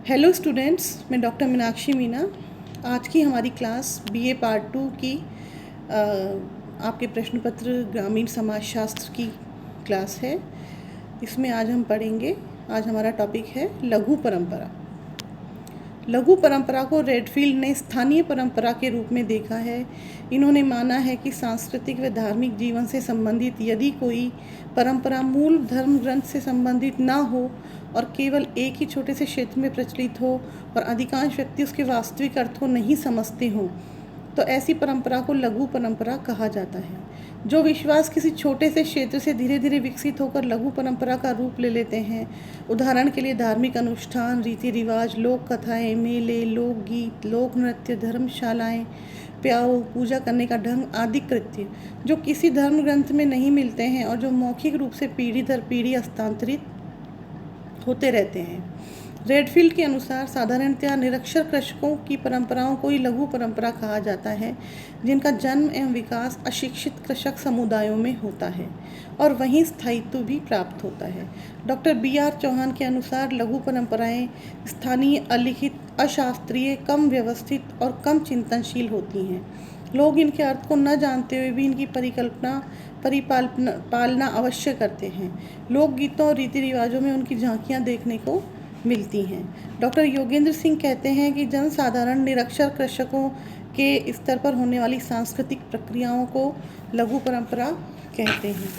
Hello students, मैं doctor Meenakshi Meena. आज की हमारी क्लास बीए पार्ट 2 की आपके प्रश्न पत्र ग्रामीण समाजशास्त्र की क्लास है। इसमें आज हम पढ़ेंगे। आज हमारा टॉपिक है लघु परंपरा। लघु परंपरा को रेडफील्ड ने स्थानीय परंपरा के रूप में देखा है। इन्होंने माना है कि सांस्कृतिक व धार्मिक जीवन से संबंधित यदि कोई परंपरा मूल धर्म ग्रंथ से संबंधित ना हो और केवल एक ही छोटे से क्षेत्र में प्रचलित हो और अधिकांश व्यक्ति उसके वास्तविक अर्थ को नहीं समझते हों, तो ऐसी परंपरा को लघु परंपरा कहा जाता है। जो विश्वास किसी छोटे से क्षेत्र से धीरे धीरे विकसित होकर लघु परंपरा का रूप ले लेते हैं, उदाहरण के लिए धार्मिक अनुष्ठान, रीति रिवाज, लोक कथाएँ, मेले, लोकगीत, लोक नृत्य, धर्मशालाएँ, प्याऊ, पूजा करने का ढंग आदि कृत्य जो किसी धर्म ग्रंथ में नहीं मिलते हैं और जो मौखिक रूप से पीढ़ी दर पीढ़ी हस्तांतरित होते रहते हैं। रेडफील्ड के अनुसार साधारणतया निरक्षर कृषकों की परंपराओं को ही लघु परंपरा कहा जाता है, जिनका जन्म एवं विकास अशिक्षित कृषक समुदायों में होता है और वहीं स्थायित्व भी प्राप्त होता है। डॉक्टर BR चौहान के अनुसार लघु परंपराएं स्थानीय, अलिखित, अशास्त्रीय, कम व्यवस्थित और कम चिंतनशील होती हैं। लोग इनके अर्थ को न जानते हुए भी इनकी पालना अवश्य करते हैं। लोकगीतों और रीति रिवाजों में उनकी झांकियाँ देखने को मिलती हैं। डॉक्टर योगेंद्र सिंह कहते हैं कि जनसाधारण निरक्षर कृषकों के स्तर पर होने वाली सांस्कृतिक प्रक्रियाओं को लघु परंपरा कहते हैं।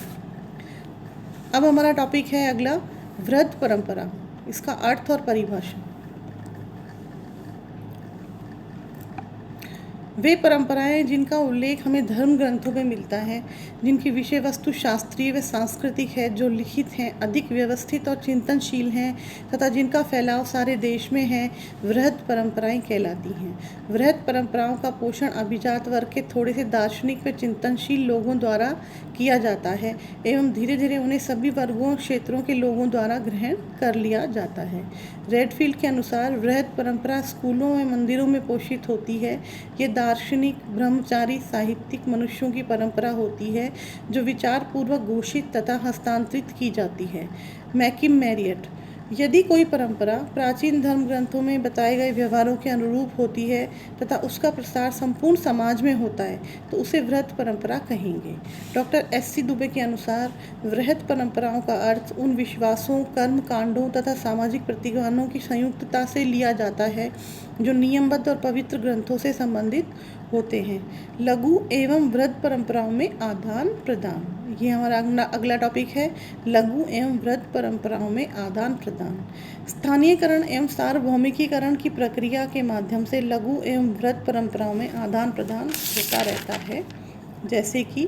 अब हमारा टॉपिक है अगला, वृहद परंपरा। इसका अर्थ और परिभाषा। वे परंपराएं जिनका उल्लेख हमें धर्म ग्रंथों में मिलता है, जिनकी विषय वस्तु शास्त्रीय व सांस्कृतिक है, जो लिखित हैं, अधिक व्यवस्थित और चिंतनशील हैं तथा जिनका फैलाव सारे देश में है, वृहद परंपराएं कहलाती हैं। वृहद परंपराओं का पोषण अभिजात वर्ग के थोड़े से दार्शनिक व चिंतनशील लोगों द्वारा किया जाता है एवं धीरे धीरे उन्हें सभी वर्गों क्षेत्रों के लोगों द्वारा ग्रहण कर लिया जाता है। रेडफील्ड के अनुसार वृहद परंपरा स्कूलों व मंदिरों में पोषित होती है। ये दार्शनिक, ब्रह्मचारी, साहित्यिक मनुष्यों की परंपरा होती है जो विचारपूर्वक घोषित तथा हस्तांतरित की जाती है। मैकिम मैरियट, यदि कोई परंपरा प्राचीन धर्म ग्रंथों में बताए गए व्यवहारों के अनुरूप होती है तथा उसका प्रसार संपूर्ण समाज में होता है तो उसे वृहद परंपरा कहेंगे। डॉक्टर SC दुबे के अनुसार वृहद परंपराओं का अर्थ उन विश्वासों, कर्म कांडों तथा सामाजिक प्रतिज्ञानों की संयुक्तता से लिया जाता है जो नियमबद्ध और पवित्र ग्रंथों से संबंधित होते हैं। लघु एवं वृहद परंपराओं में आदान प्रदान, ये हमारा अगला टॉपिक है, लघु एवं वृहद परंपराओं में आदान प्रदान। स्थानीयकरण एवं सार्वभौमिकीकरण की प्रक्रिया के माध्यम से लघु एवं वृहद परंपराओं में आदान प्रदान होता रहता है। जैसे कि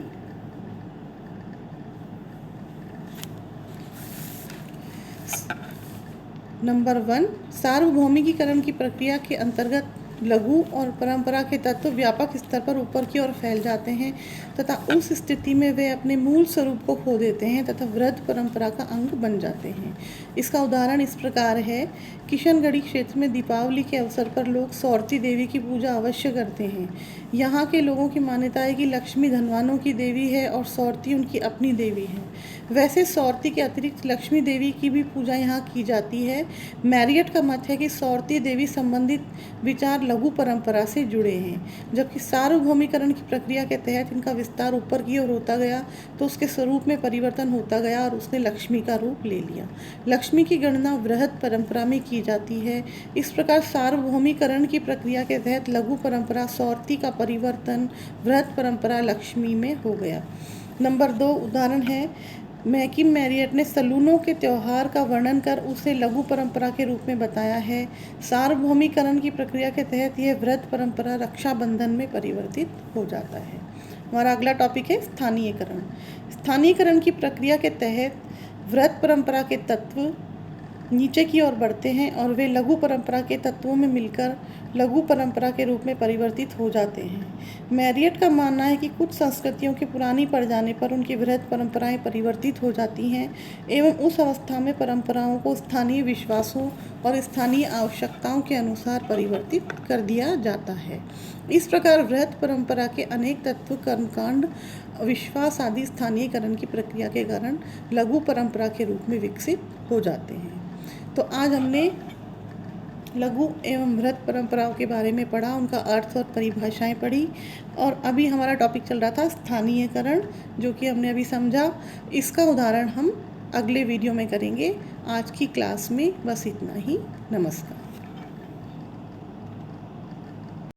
नंबर 1, सार्वभौमिकीकरण की प्रक्रिया के अंतर्गत लघु और परंपरा के तत्व व्यापक स्तर पर ऊपर की ओर फैल जाते हैं तथा उस स्थिति में वे अपने मूल स्वरूप को खो देते हैं तथा वृहद परंपरा का अंग बन जाते हैं। इसका उदाहरण इस प्रकार है। किशनगढ़ी क्षेत्र में दीपावली के अवसर पर लोग सौरती देवी की पूजा अवश्य करते हैं। यहाँ के लोगों की मान्यता है कि लक्ष्मी धनवानों की देवी है और सौरती उनकी अपनी देवी है। वैसे सौरती के अतिरिक्त लक्ष्मी देवी की भी पूजा यहाँ की जाती है। मैरियट का मत है कि सौरती देवी संबंधित विचार लघु परंपरा से जुड़े हैं, जबकि सार्वभौमिकरण की प्रक्रिया के तहत इनका विस्तार ऊपर की ओर होता गया तो उसके स्वरूप में परिवर्तन होता गया और उसने लक्ष्मी का रूप ले लिया। लक्ष्मी की गणना वृहद परंपरा में की जाती है। इस प्रकार सार्वभौमिकरण की प्रक्रिया के तहत लघु परंपरा सौरती का परिवर्तन वृहद परंपरा लक्ष्मी में हो गया। नंबर 2 उदाहरण है। मैकिम मैरियट ने सलूनों के त्यौहार का वर्णन कर उसे लघु परंपरा के रूप में बताया है। सार्वभौमिकरण की प्रक्रिया के तहत यह वृहद परंपरा रक्षाबंधन में परिवर्तित हो जाता है। हमारा अगला टॉपिक है स्थानीयकरण। स्थानीयकरण की प्रक्रिया के तहत वृहद परंपरा के तत्व नीचे की ओर बढ़ते हैं और वे लघु परंपरा के तत्वों में मिलकर लघु परंपरा के रूप में परिवर्तित हो जाते हैं। मैरियट का मानना है कि कुछ संस्कृतियों के पुरानी पड़ जाने पर उनकी वृहद परंपराएं परिवर्तित हो जाती हैं एवं उस अवस्था में परंपराओं को स्थानीय विश्वासों और स्थानीय आवश्यकताओं के अनुसार परिवर्तित कर दिया जाता है। इस प्रकार वृहद परंपरा के अनेक तत्व, कर्मकांड, विश्वास आदि स्थानीयकरण की प्रक्रिया के कारण लघु परंपरा के रूप में विकसित हो जाते हैं। तो आज हमने लघु एवं बृहत परंपराओं के बारे में पढ़ा, उनका अर्थ और परिभाषाएं पढ़ी। और अभी हमारा टॉपिक चल रहा था स्थानीयकरण, जो कि हमने अभी समझा। इसका उदाहरण हम अगले वीडियो में करेंगे। आज की क्लास में बस इतना ही। नमस्कार।